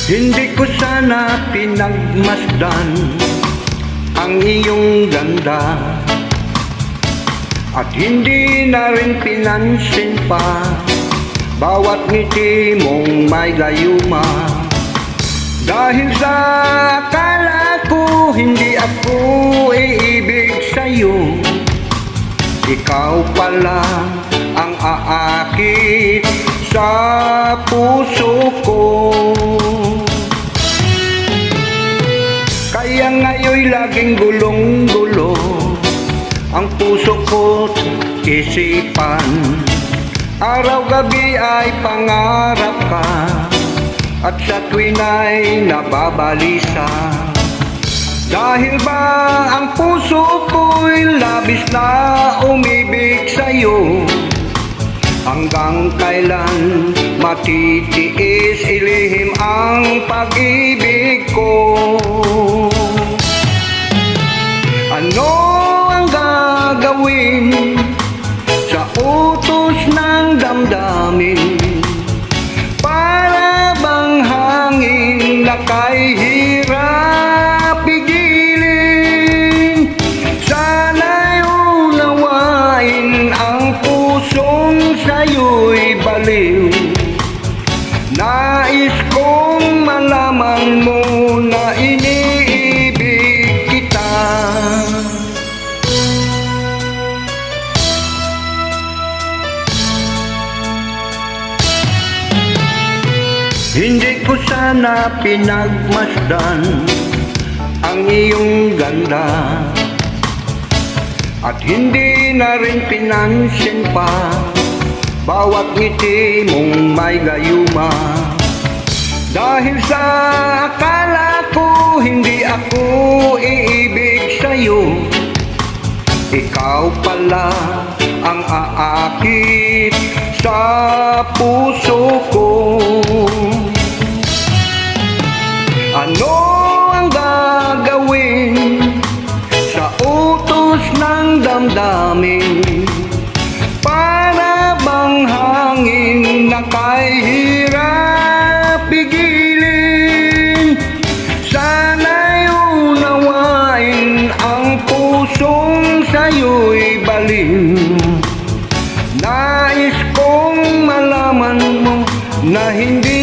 Hindi ko sana pinagmasdan ang iyong ganda, at hindi na rin pinansin pa bawat ngiti mong may gayuma. Dahil sa akala ko hindi ako iibig sa'yo, ikaw pala ang aakit sa puso ko. Kaya ngayon'y laging gulong-gulo ang puso ko't isipan. Araw-gabi ay pangarap ka, at sa tuwin ay nababalisa. Dahil ba ang puso ko'y labis na umibig sa'yo, hanggang kailan matitiis ilihim ang pag-ibig ko? Ano ang gagawin sa utos ng damdamin? Para bang hangin na kahirap pigilin? Sana'y unawain ang pusong sa'yo'y baliw. Nais kong malaman mo na iniibig kita. Hindi ko sana pinagmasdan ang iyong ganda, at hindi na rin pinansin pa bawat ngiti mong may gayuma. Dahil sa akala ko hindi ako iibig sa'yo, ikaw pala ang aakit sa puso ko. Ano ang gagawin sa utos ng damdamin? Para bang hangin na kahirap pigilin? Sana'y unawain ang pusong sa'yo'y baliw. Nais kong malaman mo na hindi